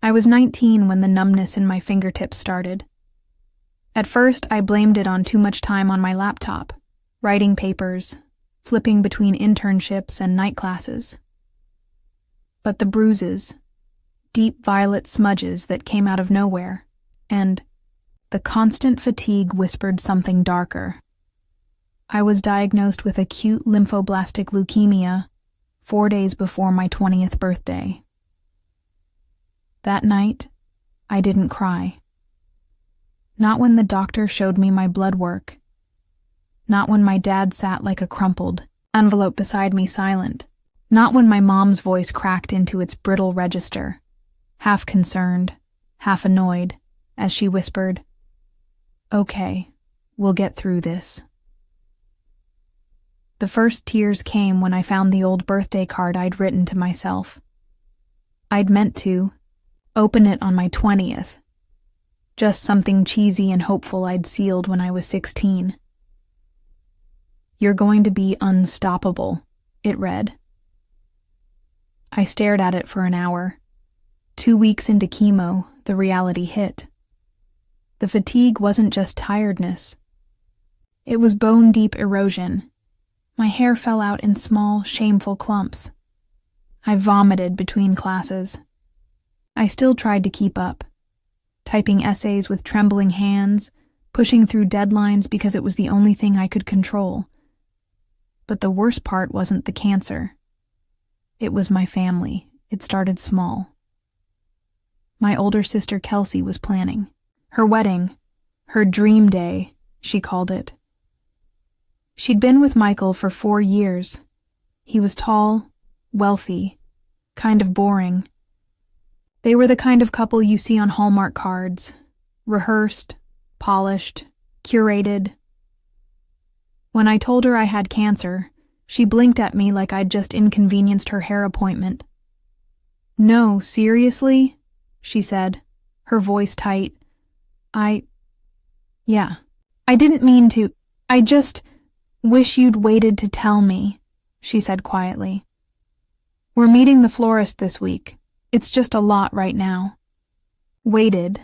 I was 19 when the numbness in my fingertips started. At first, I blamed it on too much time on my laptop, writing papers, flipping between internships and night classes. But the bruises, deep violet smudges that came out of nowhere, and the constant fatigue whispered something darker. I was diagnosed with acute lymphoblastic leukemia 4 days before my 20th birthday. That night, I didn't cry. Not when the doctor showed me my blood work. Not when my dad sat like a crumpled envelope beside me silent. Not when my mom's voice cracked into its brittle register, half concerned, half annoyed, as she whispered, "Okay, we'll get through this." The first tears came when I found the old birthday card I'd written to myself. I'd meant to open it on my 20th. Just something cheesy and hopeful I'd sealed when I was 16. "You're going to be unstoppable," it read. I stared at it for an hour. 2 weeks into chemo, the reality hit. The fatigue wasn't just tiredness. It was bone-deep erosion. My hair fell out in small, shameful clumps. I vomited between classes. I still tried to keep up, typing essays with trembling hands, pushing through deadlines because it was the only thing I could control. But the worst part wasn't the cancer. It was my family. It started small. My older sister Kelsey was planning. Her wedding, her dream day, she called it. She'd been with Michael for 4 years. He was tall, wealthy, kind of boring. They were the kind of couple you see on Hallmark cards, rehearsed, polished, curated. When I told her I had cancer, she blinked at me like I'd just inconvenienced her hair appointment. "No, seriously?" she said, her voice tight. Yeah, I didn't mean to. I just wish you'd waited to tell me," she said quietly. "We're meeting the florist this week. It's just a lot right now." Waited,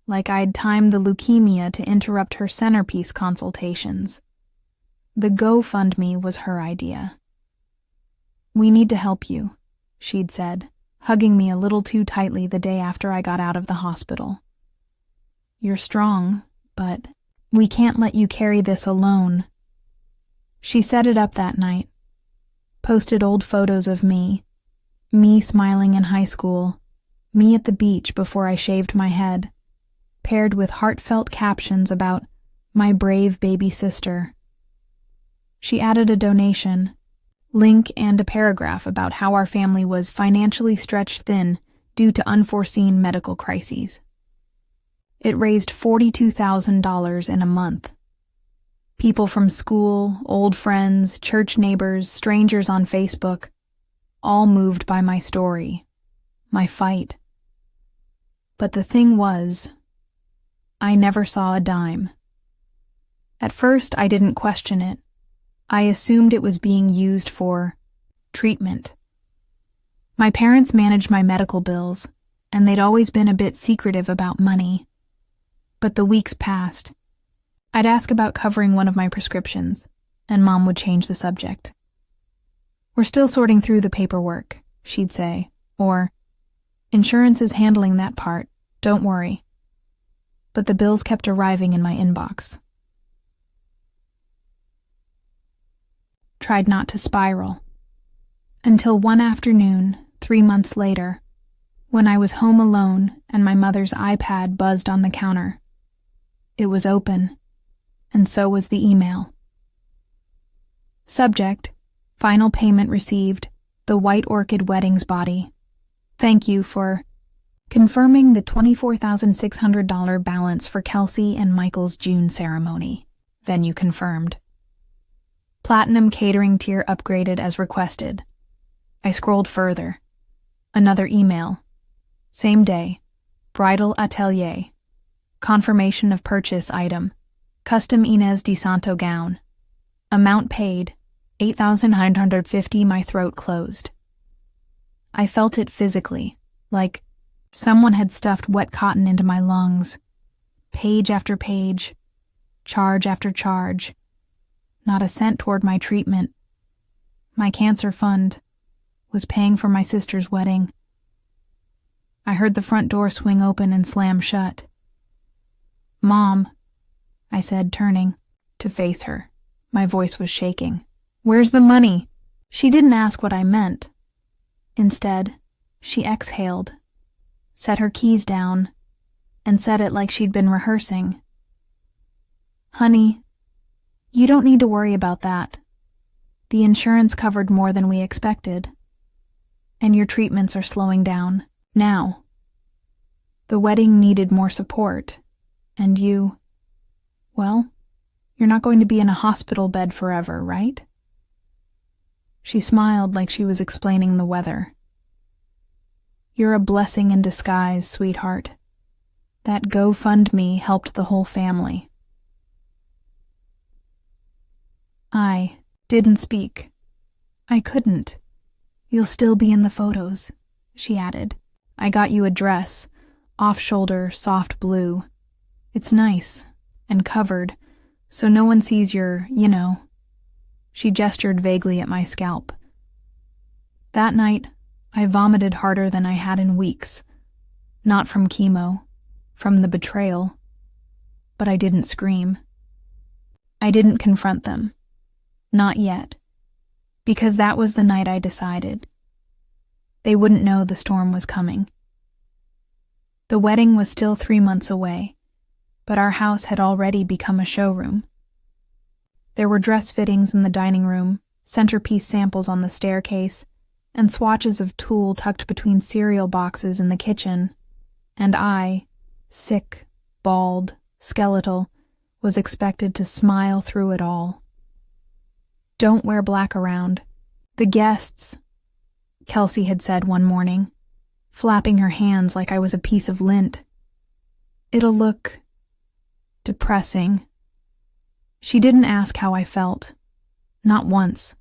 like I'd timed the leukemia to interrupt her centerpiece consultations. The GoFundMe was her idea. "We need to help you," she'd said, hugging me a little too tightly the day after I got out of the hospital. "You're strong, but we can't let you carry this alone." She set it up that night, posted old photos of me smiling in high school, me at the beach before I shaved my head, paired with heartfelt captions about my brave baby sister. She added a donation, link, and a paragraph about how our family was financially stretched thin due to unforeseen medical crises. It raised $42,000 in a month. People from school, old friends, church neighbors, strangers on Facebook, all moved by my story, my fight. But the thing was, I never saw a dime. At first, I didn't question it. I assumed it was being used for treatment. My parents managed my medical bills, and they'd always been a bit secretive about money. But the weeks passed. I'd ask about covering one of my prescriptions, and Mom would change the subject. "We're still sorting through the paperwork," she'd say, or, "Insurance is handling that part, don't worry." But the bills kept arriving in my inbox. Tried not to spiral. Until one afternoon, 3 months later, when I was home alone and my mother's iPad buzzed on the counter. It was open, and so was the email. Subject: Final payment received, the White Orchid Weddings body. Thank you for confirming the $24,600 balance for Kelsey and Michael's June ceremony. Venue confirmed. Platinum catering tier upgraded as requested. I scrolled further. Another email. Same day. Bridal atelier. Confirmation of purchase item. Custom Inez de Santo gown. Amount paid. $8,950. My throat closed. I felt it physically, like Someone had stuffed wet cotton into my lungs. Page after page, charge after charge. Not a cent toward my treatment. My cancer fund was paying for my sister's wedding. I heard the front door swing open and slam shut. "Mom," I said, turning to face her. My voice was shaking. "Where's the money?" She didn't ask what I meant. Instead, she exhaled, set her keys down, and said it like she'd been rehearsing. "Honey, you don't need to worry about that. The insurance covered more than we expected, and your treatments are slowing down now. The wedding needed more support, and well, you're not going to be in a hospital bed forever, right?" She smiled like she was explaining the weather. "You're a blessing in disguise, sweetheart. That GoFundMe helped the whole family." I didn't speak. I couldn't. "You'll still be in the photos," she added. "I got you a dress, off-shoulder, soft blue. It's nice, and covered, so no one sees your, She gestured vaguely at my scalp. That night, I vomited harder than I had in weeks. Not from chemo, from the betrayal. But I didn't scream. I didn't confront them. Not yet. Because that was the night I decided. They wouldn't know the storm was coming. The wedding was still 3 months away, but our house had already become a showroom. There were dress fittings in the dining room, centerpiece samples on the staircase, and swatches of tulle tucked between cereal boxes in the kitchen, and I, sick, bald, skeletal, was expected to smile through it all. "Don't wear black around. The guests," Kelsey had said one morning, flapping her hands like I was a piece of lint. "It'll look depressing." She didn't ask how I felt. Not once.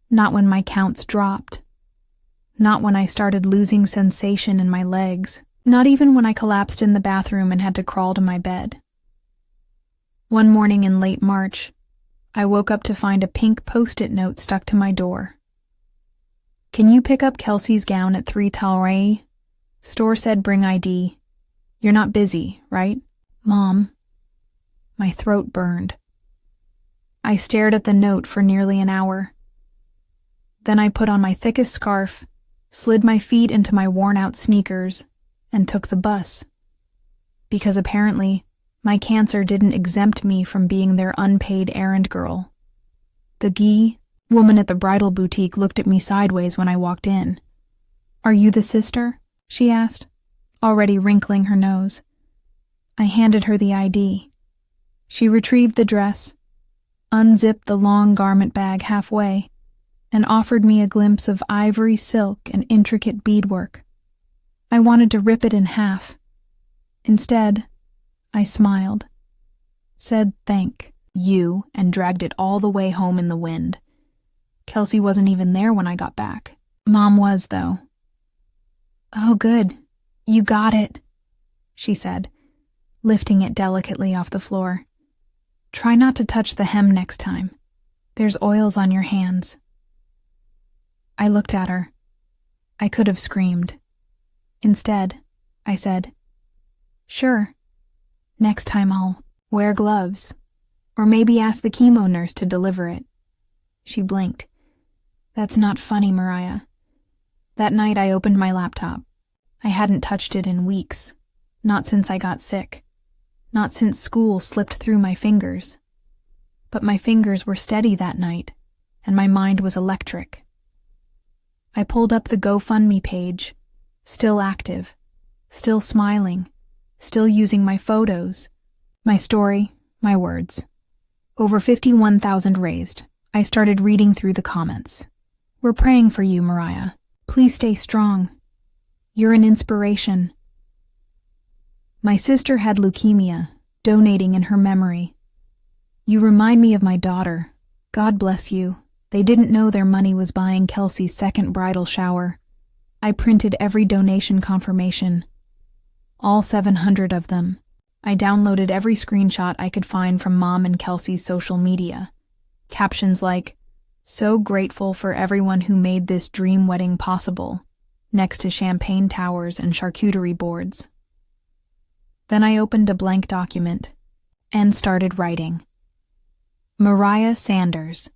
Not when my counts dropped. Not when I started losing sensation in my legs. Not even when I collapsed in the bathroom and had to crawl to my bed. One morning in late March, I woke up to find a pink Post-it note stuck to my door. "Can you pick up Kelsey's gown at 3 Talray? Store said bring ID. You're not busy, right?" "Mom." My throat burned. I stared at the note for nearly an hour. Then I put on my thickest scarf, slid my feet into my worn-out sneakers, and took the bus. Because apparently, my cancer didn't exempt me from being their unpaid errand girl. The woman at the bridal boutique looked at me sideways when I walked in. "Are you the sister?" she asked, already wrinkling her nose. I handed her the ID. She retrieved the dress, unzipped the long garment bag halfway, and offered me a glimpse of ivory silk and intricate beadwork. I wanted to rip it in half. Instead, I smiled, said thank you, and dragged it all the way home in the wind. Kelsey wasn't even there when I got back. Mom was, though. "Oh, good. You got it," she said, lifting it delicately off the floor. "Try not to touch the hem next time. There's oils on your hands." I looked at her. I could have screamed. Instead, I said, "Sure. Next time I'll wear gloves, or maybe ask the chemo nurse to deliver it." She blinked. "That's not funny, Mariah." That night I opened my laptop. I hadn't touched it in weeks. Not since I got sick. Not since school slipped through my fingers. But my fingers were steady that night, and my mind was electric. I pulled up the GoFundMe page, still active, still smiling, still using my photos, my story, my words. Over 51,000 raised. I started reading through the comments. "We're praying for you, Mariah. Please stay strong. You're an inspiration." My sister had leukemia, donating in her memory. "You remind me of my daughter. God bless you. They didn't know their money was buying Kelsey's second bridal shower." I printed every donation confirmation, all 700 of them. I downloaded every screenshot I could find from Mom and Kelsey's social media. Captions like, "So grateful for everyone who made this dream wedding possible," next to champagne towers and charcuterie boards. Then I opened a blank document and started writing. Mariah Sanders,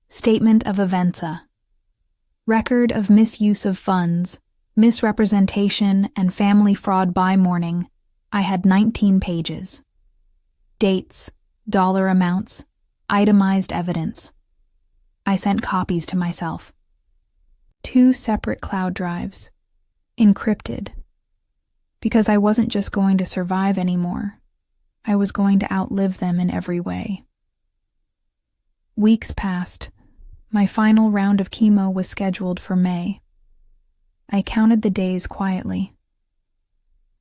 Statement of Avenza. Record of misuse of funds, misrepresentation, and family fraud by morning. I had 19 pages. Dates, dollar amounts, itemized evidence. I sent copies to myself. 2 separate cloud drives, encrypted. Because I wasn't just going to survive anymore. I was going to outlive them in every way. Weeks passed. My final round of chemo was scheduled for May. I counted the days quietly.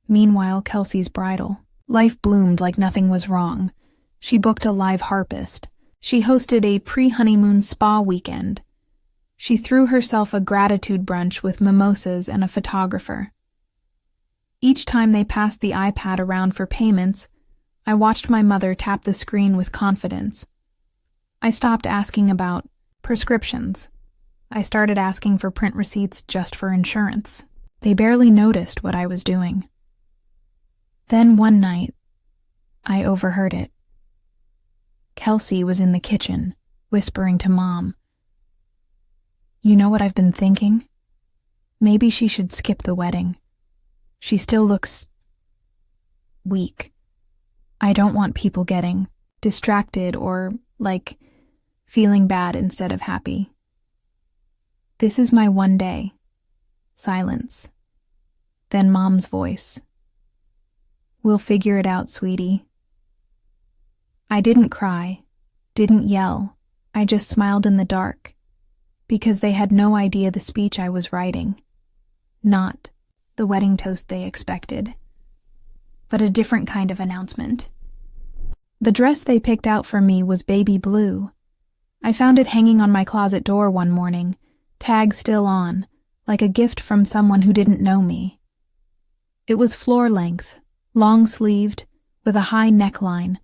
Meanwhile, Kelsey's bridal. Life bloomed like nothing was wrong. She booked a live harpist. She hosted a pre-honeymoon spa weekend. She threw herself a gratitude brunch with mimosas and a photographer. Each time they passed the iPad around for payments, I watched my mother tap the screen with confidence. I stopped asking about prescriptions. I started asking for print receipts just for insurance. They barely noticed what I was doing. Then one night, I overheard it. Kelsey was in the kitchen, whispering to Mom. "You know what I've been thinking? Maybe she should skip the wedding. She still looks weak. I don't want people getting distracted or, feeling bad instead of happy. This is my one day." Silence. Then Mom's voice. "We'll figure it out, sweetie." I didn't cry, didn't yell. I just smiled in the dark, because they had no idea the speech I was writing. Not the wedding toast they expected, but a different kind of announcement. The dress they picked out for me was baby blue. I found it hanging on my closet door one morning, tag still on, like a gift from someone who didn't know me. It was floor-length, long-sleeved, with a high neckline,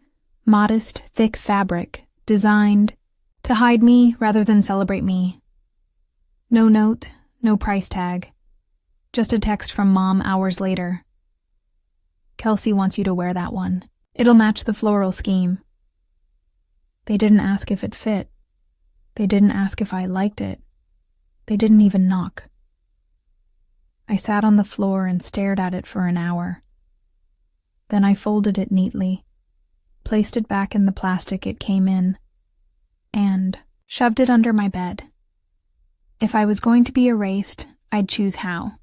modest, thick fabric, designed to hide me rather than celebrate me. No note, no price tag. Just a text from Mom hours later. "Kelsey wants you to wear that one. It'll match the floral scheme." They didn't ask if it fit. They didn't ask if I liked it. They didn't even knock. I sat on the floor and stared at it for an hour. Then I folded it neatly, placed it back in the plastic it came in, and shoved it under my bed. If I was going to be erased, I'd choose how.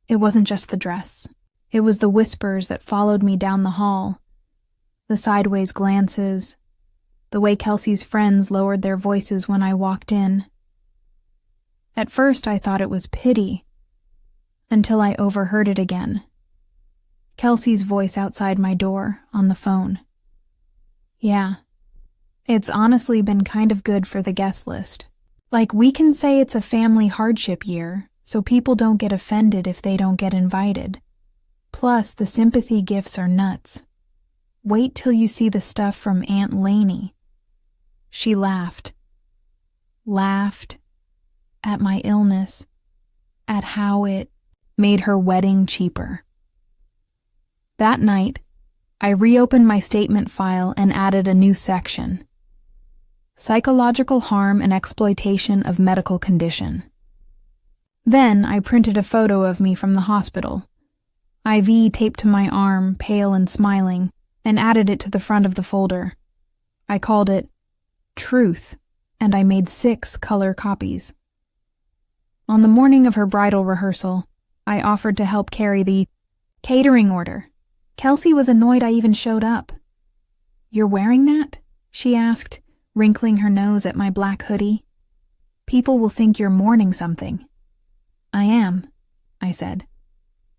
It wasn't just the dress. It was the whispers that followed me down the hall, the sideways glances, the way Kelsey's friends lowered their voices when I walked in. At first I thought it was pity, until I overheard it again. Kelsey's voice outside my door, on the phone. "Yeah, it's honestly been kind of good for the guest list. We can say it's a family hardship year, so people don't get offended if they don't get invited. Plus, the sympathy gifts are nuts. Wait till you see the stuff from Aunt Lainey." She laughed at my illness, at how it made her wedding cheaper. That night, I reopened my statement file and added a new section. Psychological harm and exploitation of medical condition. Then I printed a photo of me from the hospital, IV taped to my arm, pale and smiling, and added it to the front of the folder. I called it Truth, and I made 6 color copies. On the morning of her bridal rehearsal, I offered to help carry the catering order. Kelsey was annoyed I even showed up. "You're wearing that?" she asked, wrinkling her nose at my black hoodie. "People will think you're mourning something." "I am," I said.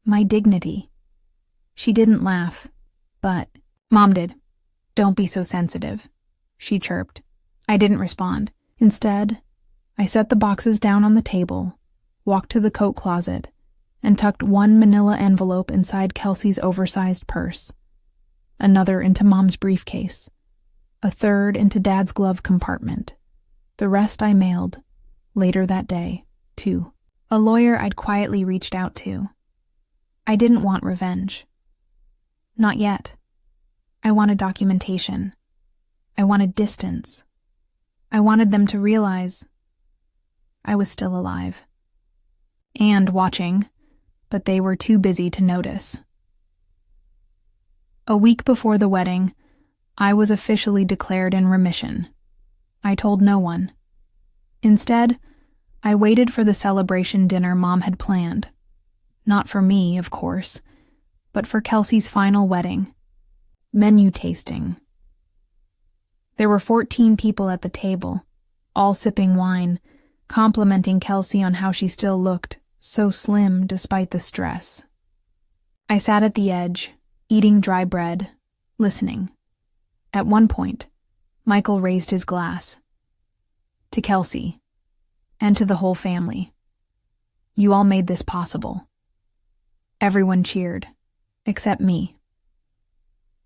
"My dignity." She didn't laugh, but Mom did. "Don't be so sensitive," she chirped. I didn't respond. Instead, I set the boxes down on the table, walked to the coat closet, and tucked one manila envelope inside Kelsey's oversized purse, another into Mom's briefcase, a third into Dad's glove compartment. The rest I mailed, later that day, to a lawyer I'd quietly reached out to. I didn't want revenge. Not yet. I wanted documentation. I wanted distance. I wanted them to realize I was still alive. And watching, but they were too busy to notice. A week before the wedding, I was officially declared in remission. I told no one. Instead, I waited for the celebration dinner Mom had planned. Not for me, of course, but for Kelsey's final wedding. Menu tasting. There were 14 people at the table, all sipping wine, complimenting Kelsey on how she still looked so slim despite the stress. I sat at the edge, eating dry bread, listening. At one point, Michael raised his glass. To Kelsey, and to the whole family. You all made this possible. Everyone cheered, except me.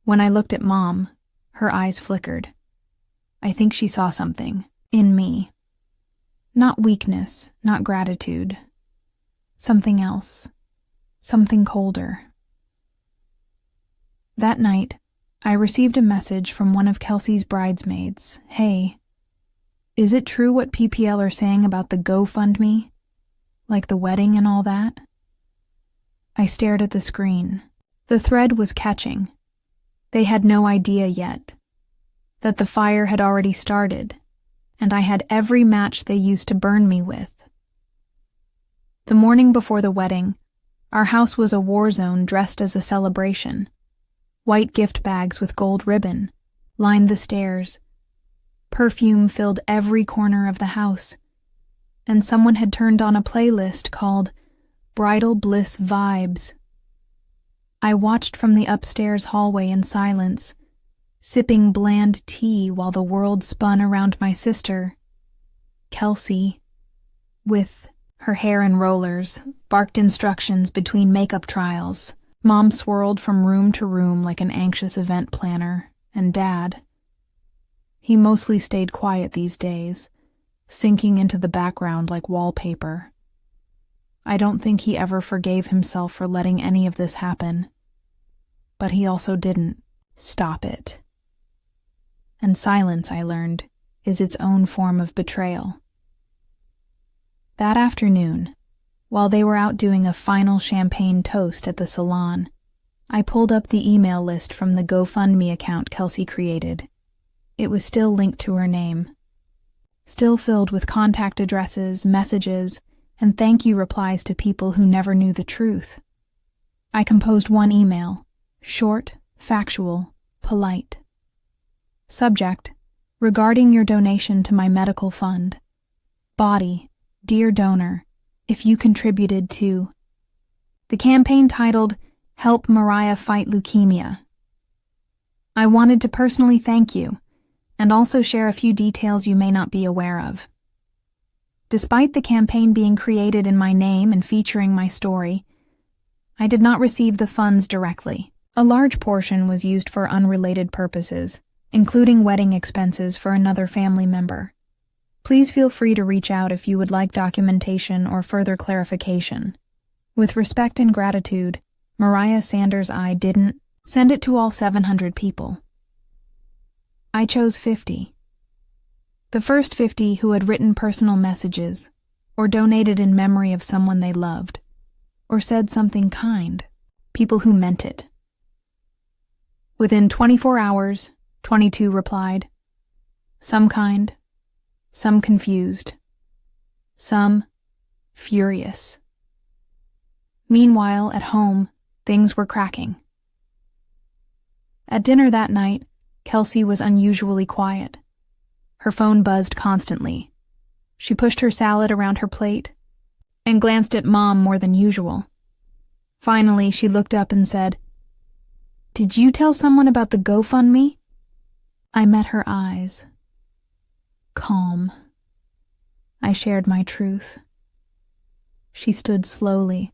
When I looked at Mom, her eyes flickered. I think she saw something in me. Not weakness, not gratitude. Something else. Something colder. That night, I received a message from one of Kelsey's bridesmaids. Hey, is it true what PPL are saying about the GoFundMe? Like the wedding and all that? I stared at the screen. The thread was catching. They had no idea yet that the fire had already started, and I had every match they used to burn me with. The morning before the wedding, our house was a war zone dressed as a celebration. White gift bags with gold ribbon lined the stairs. Perfume filled every corner of the house, and someone had turned on a playlist called Bridal Bliss Vibes. I watched from the upstairs hallway in silence, sipping bland tea while the world spun around my sister, Kelsey, with her hair in rollers, barked instructions between makeup trials. Mom swirled from room to room like an anxious event planner, and Dad. He mostly stayed quiet these days, sinking into the background like wallpaper. I don't think he ever forgave himself for letting any of this happen. But he also didn't stop it. And silence, I learned, is its own form of betrayal. That afternoon, while they were out doing a final champagne toast at the salon, I pulled up the email list from the GoFundMe account Kelsey created. It was still linked to her name. Still filled with contact addresses, messages, and thank you replies to people who never knew the truth. I composed one email, short, factual, polite. Subject: regarding your donation to my medical fund. Body: dear donor, if you contributed to the campaign titled Help Mariah Fight Leukemia. I wanted to personally thank you, and also share a few details you may not be aware of. Despite the campaign being created in my name and featuring my story, I did not receive the funds directly. A large portion was used for unrelated purposes, including wedding expenses for another family member. Please feel free to reach out if you would like documentation or further clarification. With respect and gratitude, Mariah Sanders. I didn't send it to all 700 people. I chose 50. The first 50 who had written personal messages, or donated in memory of someone they loved, or said something kind. People who meant it. Within 24 hours, 22 replied. Some kind, some confused, some furious. Meanwhile, at home, things were cracking. At dinner that night, Kelsey was unusually quiet. Her phone buzzed constantly. She pushed her salad around her plate and glanced at Mom more than usual. Finally, she looked up and said, "Did you tell someone about the GoFundMe?" I met her eyes. Calm. I shared my truth. She stood slowly,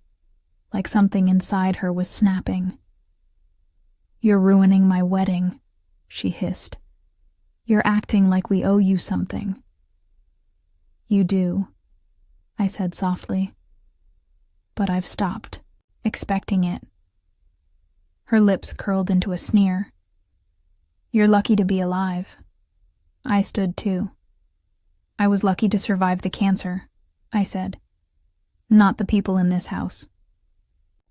like something inside her was snapping. "You're ruining my wedding," she hissed. "You're acting like we owe you something." "You do," I said softly. But I've stopped, expecting it. Her lips curled into a sneer. "You're lucky to be alive." I stood too. "I was lucky to survive the cancer," I said. "Not the people in this house."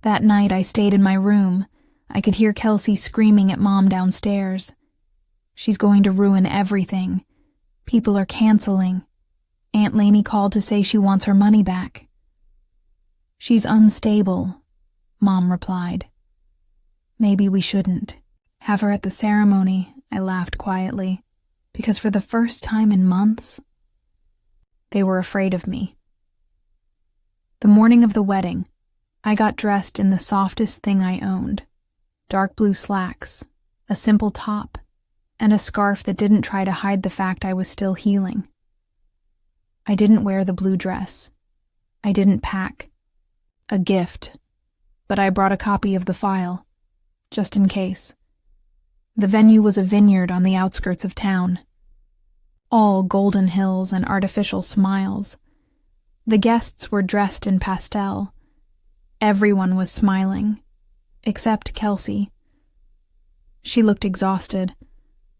That night I stayed in my room. I could hear Kelsey screaming at Mom downstairs. "She's going to ruin everything. People are canceling. Aunt Lainey called to say she wants her money back." "She's unstable," Mom replied. "Maybe we shouldn't have her at the ceremony," I laughed quietly, because for the first time in months, they were afraid of me. The morning of the wedding, I got dressed in the softest thing I owned: dark blue slacks, a simple top, and a scarf that didn't try to hide the fact I was still healing. I didn't wear the blue dress. I didn't pack a gift, but I brought a copy of the file, just in case. The venue was a vineyard on the outskirts of town. All golden hills and artificial smiles. The guests were dressed in pastel. Everyone was smiling, except Kelsey. She looked exhausted.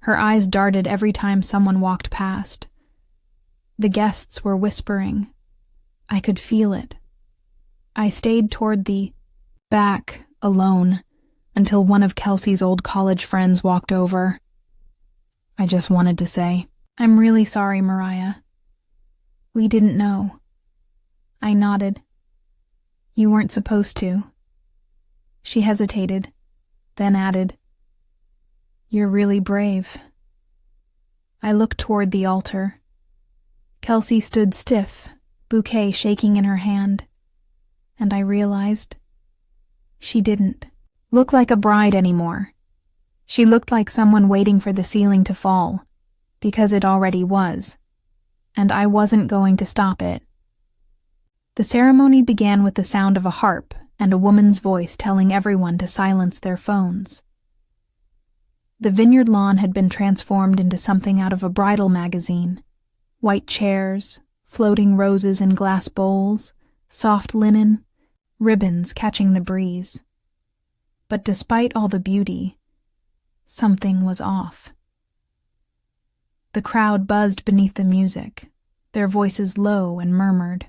Her eyes darted every time someone walked past. The guests were whispering. I could feel it. I stayed toward the back, alone, until one of Kelsey's old college friends walked over. I just wanted to say, "I'm really sorry, Mariah. We didn't know." I nodded. "You weren't supposed to." She hesitated, then added, "You're really brave." I looked toward the altar. Kelsey stood stiff, bouquet shaking in her hand, and I realized she didn't look like a bride anymore. She looked like someone waiting for the ceiling to fall, because it already was, and I wasn't going to stop it. The ceremony began with the sound of a harp and a woman's voice telling everyone to silence their phones. The vineyard lawn had been transformed into something out of a bridal magazine. White chairs, floating roses in glass bowls, soft linen, ribbons catching the breeze. But despite all the beauty, something was off. The crowd buzzed beneath the music, their voices low and murmured.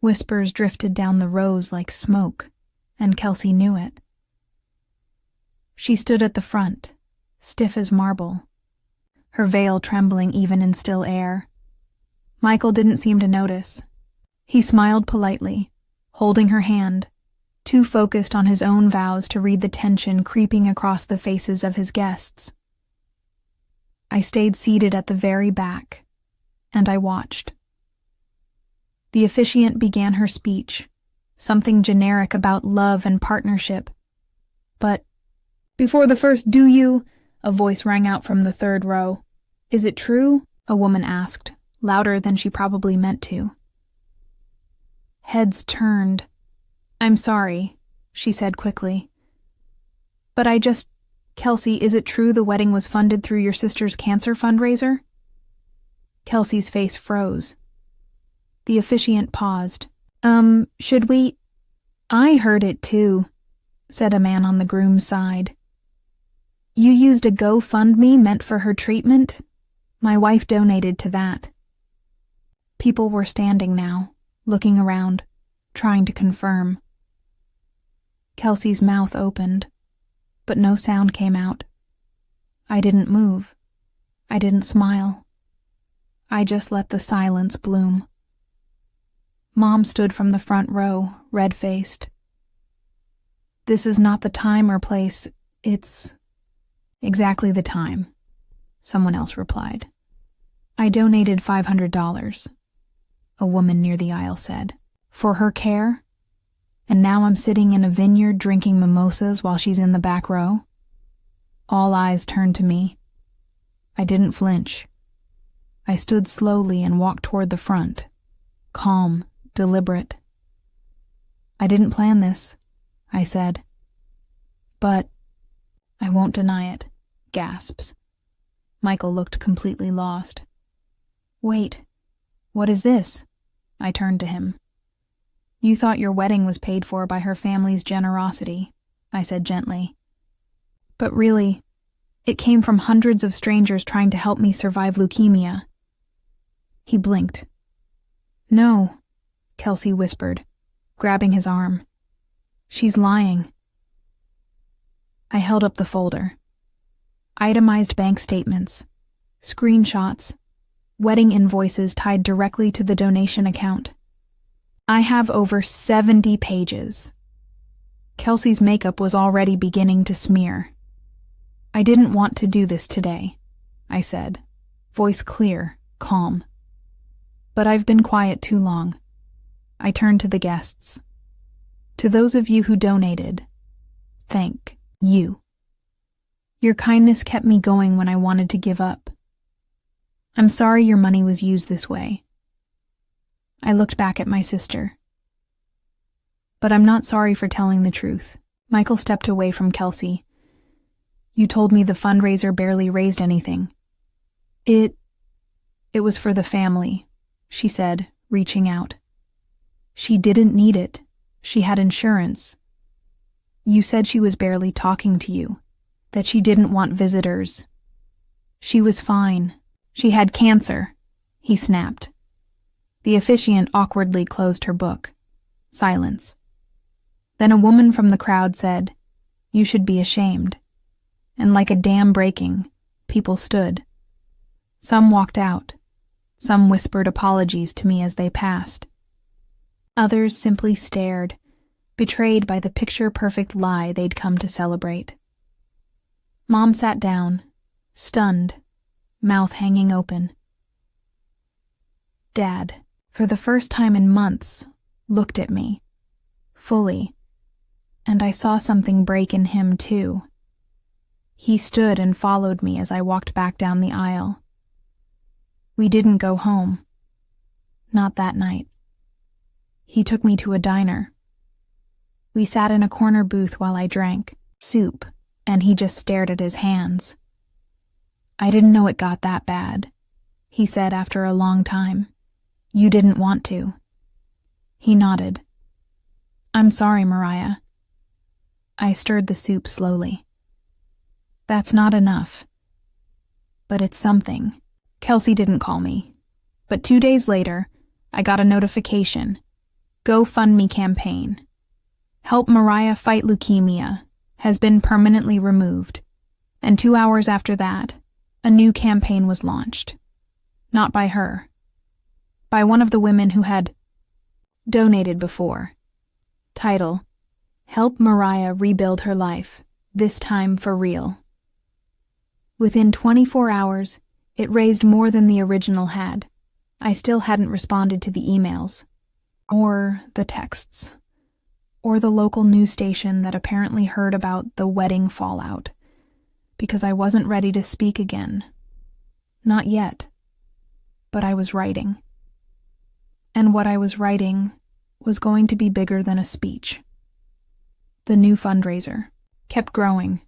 Whispers drifted down the rows like smoke, and Kelsey knew it. She stood at the front, stiff as marble, her veil trembling even in still air. Michael didn't seem to notice. He smiled politely, holding her hand, too focused on his own vows to read the tension creeping across the faces of his guests. I stayed seated at the very back, and I watched. The officiant began her speech, something generic about love and partnership. But, "Before the first do you," a voice rang out from the third row. "Is it true?" a woman asked, louder than she probably meant to. Heads turned. "I'm sorry," she said quickly. "But Kelsey, is it true the wedding was funded through your sister's cancer fundraiser?" Kelsey's face froze. The officiant paused. Should we—" "I heard it too," said a man on the groom's side. "You used a GoFundMe meant for her treatment? My wife donated to that." People were standing now, looking around, trying to confirm. Kelsey's mouth opened, but no sound came out. I didn't move. I didn't smile. I just let the silence bloom. Mom stood from the front row, red-faced. "This is not the time or place. It's exactly the time," someone else replied. "I donated $500, a woman near the aisle said, "for her care, and now I'm sitting in a vineyard drinking mimosas while she's in the back row." All eyes turned to me. I didn't flinch. I stood slowly and walked toward the front, calm, deliberate. I didn't plan this, I said. But I won't deny it, gasps. Michael looked completely lost. Wait, what is this? I turned to him. You thought your wedding was paid for by her family's generosity, I said gently. But really, it came from hundreds of strangers trying to help me survive leukemia. He blinked. No, Kelsey whispered, grabbing his arm. She's lying. I held up the folder. Itemized bank statements, screenshots, wedding invoices tied directly to the donation account. I have over 70 pages. Kelsey's makeup was already beginning to smear. I didn't want to do this today, I said, voice clear, calm. But I've been quiet too long. I turned to the guests. To those of you who donated, thank you. Your kindness kept me going when I wanted to give up. I'm sorry your money was used this way. I looked back at my sister. But I'm not sorry for telling the truth. Michael stepped away from Kelsey. You told me the fundraiser barely raised anything. It was for the family, she said, reaching out. She didn't need it. She had insurance. You said she was barely talking to you, that she didn't want visitors. She was fine. She had cancer, he snapped. The officiant awkwardly closed her book. Silence. Then a woman from the crowd said, You should be ashamed. And like a dam breaking, people stood. Some walked out. Some whispered apologies to me as they passed. Others simply stared, betrayed by the picture-perfect lie they'd come to celebrate. Mom sat down, stunned, mouth hanging open. Dad, for the first time in months, looked at me, fully, and I saw something break in him too. He stood and followed me as I walked back down the aisle. We didn't go home. Not that night. He took me to a diner. We sat in a corner booth while I drank soup, and he just stared at his hands. I didn't know it got that bad, he said after a long time. You didn't want to. He nodded. I'm sorry, Mariah. I stirred the soup slowly. That's not enough. But it's something. Kelsey didn't call me. But 2 days later, I got a notification. GoFundMe campaign. Help Mariah fight leukemia has been permanently removed. And 2 hours after that, a new campaign was launched. Not by her. By one of the women who had donated before. Title: Help Mariah rebuild her life, this time for real. Within 24 hours, it raised more than the original had. I still hadn't responded to the emails, or the texts, or the local news station that apparently heard about the wedding fallout, because I wasn't ready to speak again. Not yet. But I was writing. And what I was writing was going to be bigger than a speech. The new fundraiser kept growing.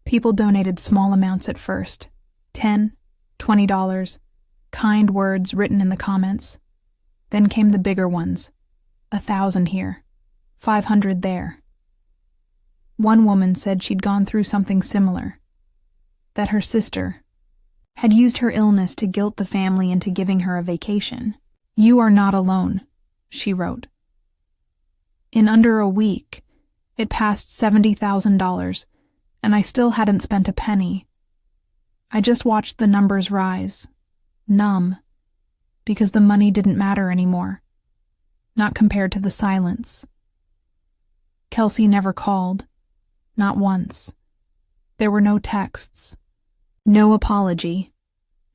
People donated small amounts at first, $10, $20, kind words written in the comments. Then came the bigger ones, 1,000 here, 500 there. One woman said she'd gone through something similar, that her sister had used her illness to guilt the family into giving her a vacation. You are not alone, she wrote. In under a week, it passed $70,000, and I still hadn't spent a penny. I just watched the numbers rise, numb, because the money didn't matter anymore, not compared to the silence. Kelsey never called, not once. There were no texts, no apology,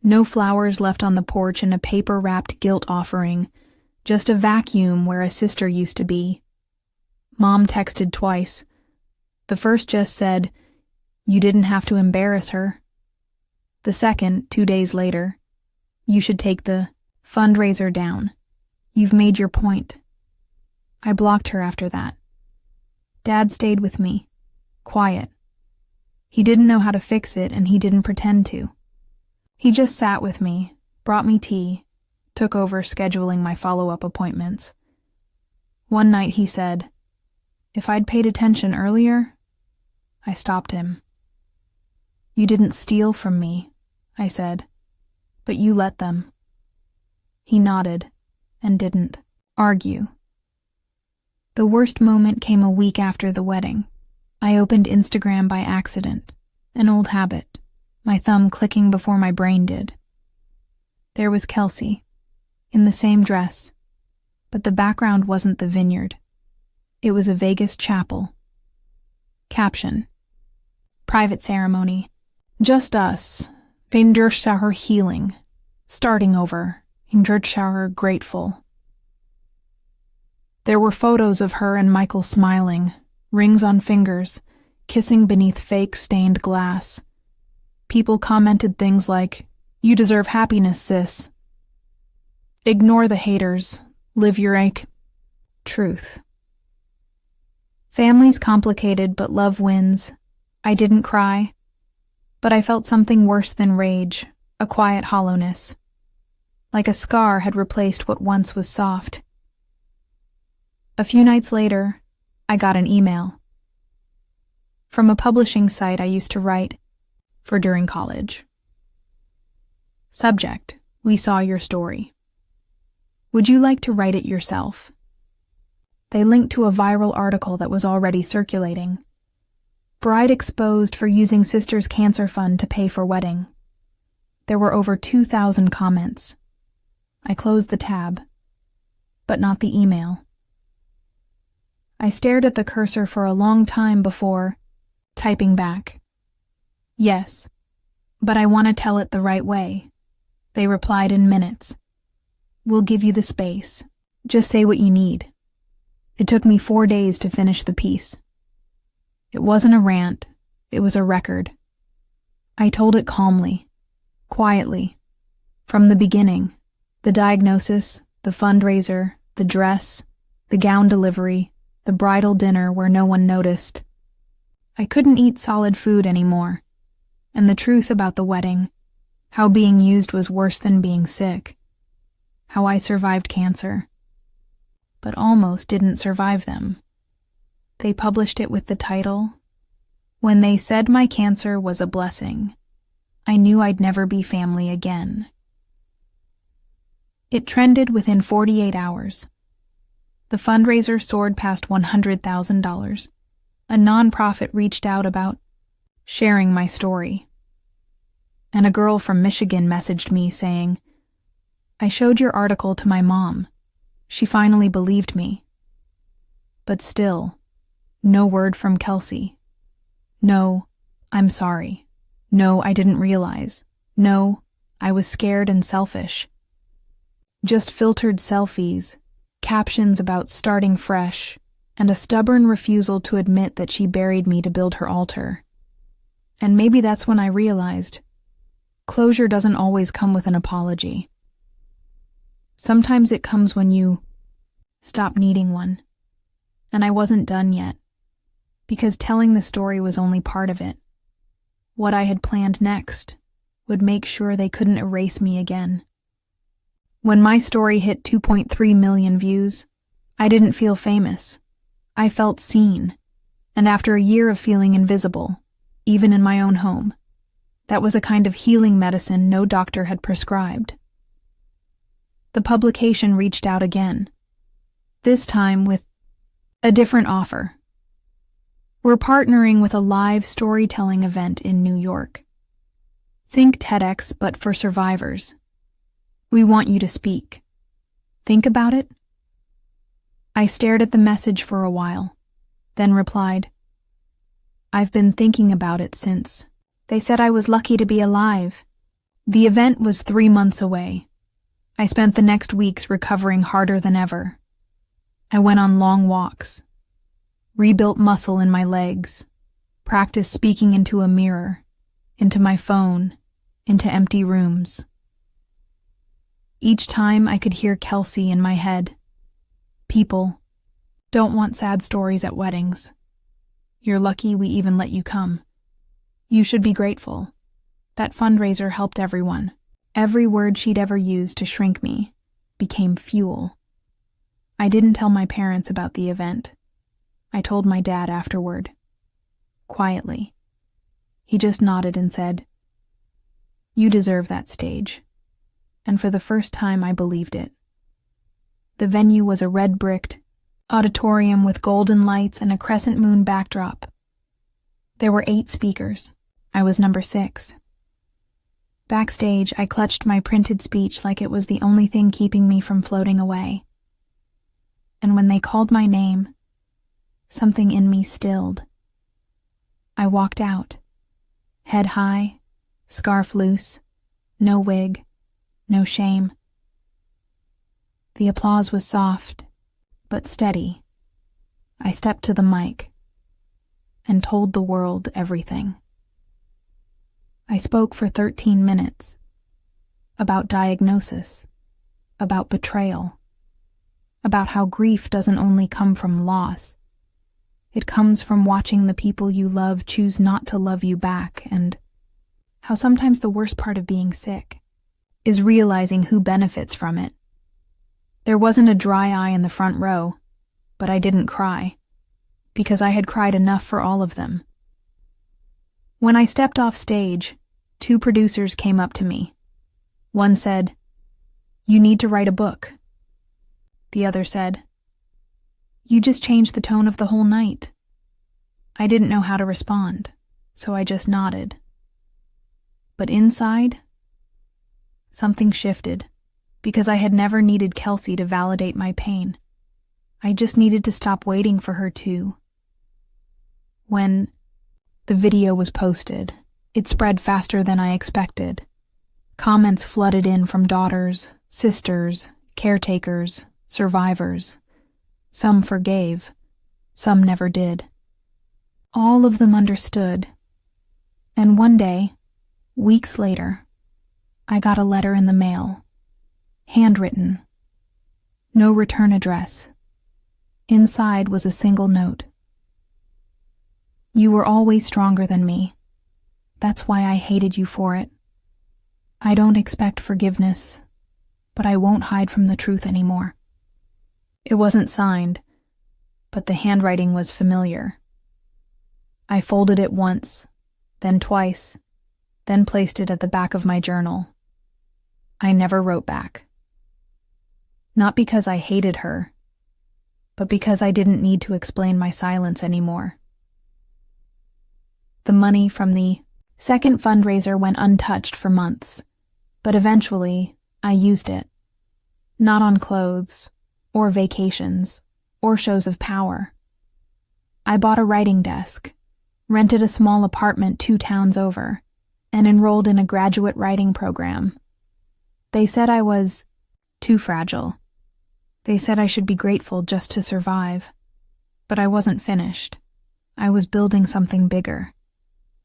no flowers left on the porch in a paper-wrapped guilt offering, just a vacuum where a sister used to be. Mom texted twice. The first just said, "You didn't have to embarrass her." The second, 2 days later, "You should take the fundraiser down. You've made your point." I blocked her after that. Dad stayed with me, quiet. He didn't know how to fix it, and he didn't pretend to. He just sat with me, brought me tea, took over scheduling my follow-up appointments. One night he said, "If I'd paid attention earlier," I stopped him. "You didn't steal from me," I said, "but you let them." He nodded and didn't argue. The worst moment came a week after the wedding. I opened Instagram by accident, an old habit, my thumb clicking before my brain did. There was Kelsey, in the same dress, but the background wasn't the vineyard. It was a Vegas chapel. Caption: private ceremony. Just us. Vineyard healing. Starting over. Vineyard grateful. There were photos of her and Michael smiling, rings on fingers, kissing beneath fake stained glass. People commented things like, "You deserve happiness, sis." Ignore the haters. Live your truth. Family's complicated, but love wins. I didn't cry, but I felt something worse than rage, a quiet hollowness. Like a scar had replaced what once was soft. A few nights later, I got an email. From a publishing site I used to write for during college. Subject: we saw your story. Would you like to write it yourself? They linked to a viral article that was already circulating. Bride exposed for using sister's cancer fund to pay for wedding. There were over 2,000 comments. I closed the tab, but not the email. I stared at the cursor for a long time before typing back. "Yes, but I want to tell it the right way." They replied in minutes. "We'll give you the space. Just say what you need." It took me 4 days to finish the piece. It wasn't a rant, it was a record. I told it calmly, quietly, from the beginning. The diagnosis, the fundraiser, the dress, the gown delivery, the bridal dinner where no one noticed. I couldn't eat solid food anymore, and the truth about the wedding, how being used was worse than being sick, how I survived cancer, but almost didn't survive them. They published it with the title, "When They Said My Cancer Was a Blessing, I Knew I'd Never Be Family Again." It trended within 48 hours. The fundraiser soared past $100,000. A nonprofit reached out about sharing my story. And a girl from Michigan messaged me saying, "I showed your article to my mom. She finally believed me." But still, no word from Kelsey. No, "I'm sorry." No, "I didn't realize." No, "I was scared and selfish." Just filtered selfies, captions about starting fresh, and a stubborn refusal to admit that she buried me to build her altar. And maybe that's when I realized closure doesn't always come with an apology. Sometimes it comes when you stop needing one. And I wasn't done yet, because telling the story was only part of it. What I had planned next would make sure they couldn't erase me again. When my story hit 2.3 million views, I didn't feel famous. I felt seen, and after a year of feeling invisible, even in my own home, that was a kind of healing medicine no doctor had prescribed. The publication reached out again, this time with a different offer. "We're partnering with a live storytelling event in New York. Think TEDx, but for survivors. We want you to speak. Think about it?" I stared at the message for a while, then replied, "I've been thinking about it since. They said I was lucky to be alive." The event was 3 months away. I spent the next weeks recovering harder than ever. I went on long walks, rebuilt muscle in my legs, practiced speaking into a mirror, into my phone, into empty rooms. Each time I could hear Kelsey in my head. "People, Don't want sad stories at weddings. You're lucky we even let you come. You should be grateful. That fundraiser helped everyone. Every word she'd ever used to shrink me became fuel. I didn't tell my parents about the event. I told my dad afterward. Quietly. He just nodded and said, "You deserve that stage." And for the first time I believed it. The venue was a red-bricked auditorium with golden lights and a crescent moon backdrop. There were 8 speakers. I was number 6. Backstage, I clutched my printed speech like it was the only thing keeping me from floating away. And when they called my name, something in me stilled. I walked out, head high, scarf loose, no wig, no shame. The applause was soft, but steady. I stepped to the mic and told the world everything. I spoke for 13 minutes about diagnosis, about betrayal, about how grief doesn't only come from loss. It comes from watching the people you love choose not to love you back, and how sometimes the worst part of being sick is realizing who benefits from it. There wasn't a dry eye in the front row, but I didn't cry, because I had cried enough for all of them. When I stepped off stage, 2 producers came up to me. One said, "You need to write a book." The other said, "You just changed the tone of the whole night." I didn't know how to respond, so I just nodded. But inside, something shifted, because I had never needed Kelsey to validate my pain. I just needed to stop waiting for her to. When the video was posted, it spread faster than I expected. Comments flooded in from daughters, sisters, caretakers, survivors. Some forgave, some never did. All of them understood. And one day, weeks later, I got a letter in the mail. Handwritten. No return address. Inside was a single note. "You were always stronger than me. That's why I hated you for it. I don't expect forgiveness, but I won't hide from the truth anymore." It wasn't signed, but the handwriting was familiar. I folded it once, then twice, then placed it at the back of my journal. I never wrote back. Not because I hated her, but because I didn't need to explain my silence anymore. The money from the second fundraiser went untouched for months, but eventually I used it. Not on clothes, or vacations, or shows of power. I bought a writing desk, rented a small apartment 2 towns over, and enrolled in a graduate writing program. They said I was too fragile. They said I should be grateful just to survive. But I wasn't finished. I was building something bigger.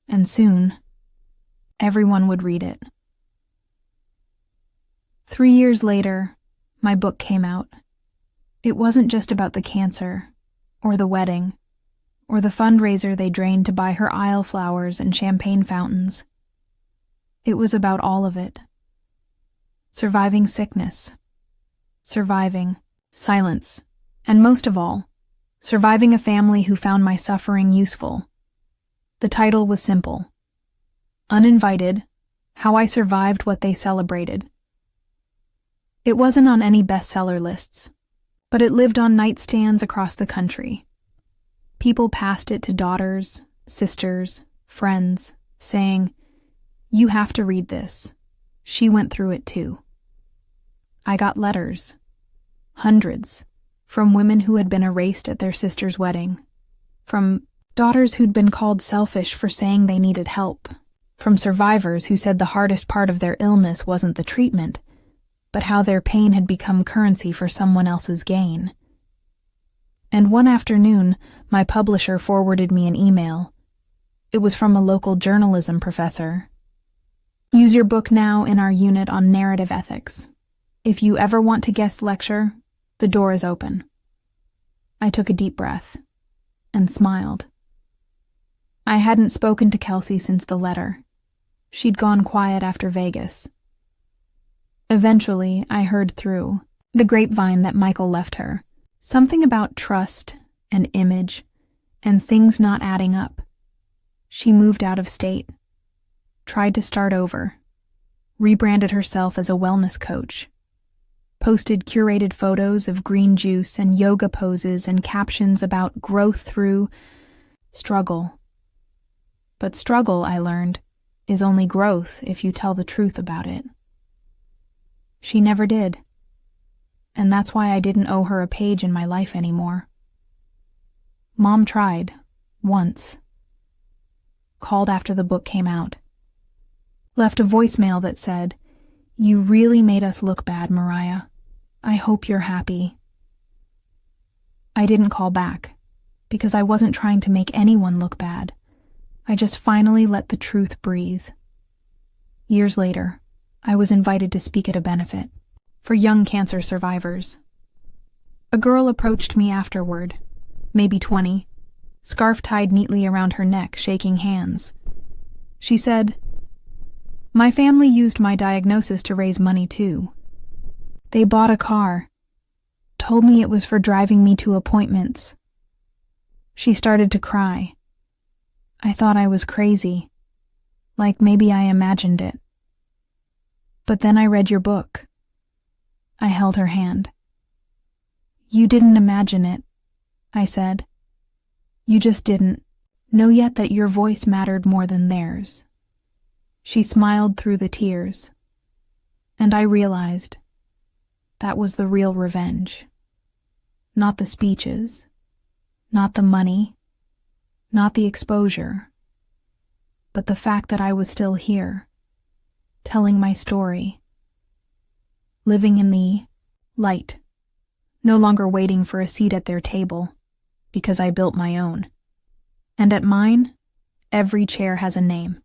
And soon, everyone would read it. 3 years later, my book came out. It wasn't just about the cancer, or the wedding, or the fundraiser they drained to buy her aisle flowers and champagne fountains. It was about all of it. Surviving sickness. Surviving silence. And most of all, surviving a family who found my suffering useful. The title was simple. Uninvited, How I Survived What They Celebrated. It wasn't on any bestseller lists, but it lived on nightstands across the country. People passed it to daughters, sisters, friends, saying, "You have to read this. She went through it too." I got letters, hundreds, from women who had been erased at their sister's wedding, from daughters who'd been called selfish for saying they needed help, from survivors who said the hardest part of their illness wasn't the treatment, but how their pain had become currency for someone else's gain. And one afternoon, my publisher forwarded me an email. It was from a local journalism professor. "Use your book now in our unit on narrative ethics. If you ever want to guest lecture, the door is open." I took a deep breath and smiled. I hadn't spoken to Kelsey since the letter. She'd gone quiet after Vegas. Eventually, I heard through the grapevine that Michael left her. Something about trust and image and things not adding up. She moved out of state, tried to start over, rebranded herself as a wellness coach, posted curated photos of green juice and yoga poses and captions about growth through struggle. But struggle, I learned, is only growth if you tell the truth about it. She never did, and that's why I didn't owe her a page in my life anymore. Mom tried, once. Called after the book came out. Left a voicemail that said, "You really made us look bad, Mariah. I hope you're happy." I didn't call back, because I wasn't trying to make anyone look bad. I just finally let the truth breathe. Years later, I was invited to speak at a benefit for young cancer survivors. A girl approached me afterward, maybe 20, scarf tied neatly around her neck, shaking hands. She said, "My family used my diagnosis to raise money too. They bought a car, told me it was for driving me to appointments." She started to cry. I thought I was crazy, like maybe I imagined it. But then I read your book. I held her hand. "You didn't imagine it," I said. "You just didn't know yet that your voice mattered more than theirs." She smiled through the tears, and I realized that was the real revenge. Not the speeches, not the money, not the exposure, but the fact that I was still here, telling my story, living in the light, no longer waiting for a seat at their table, because I built my own. And at mine, every chair has a name.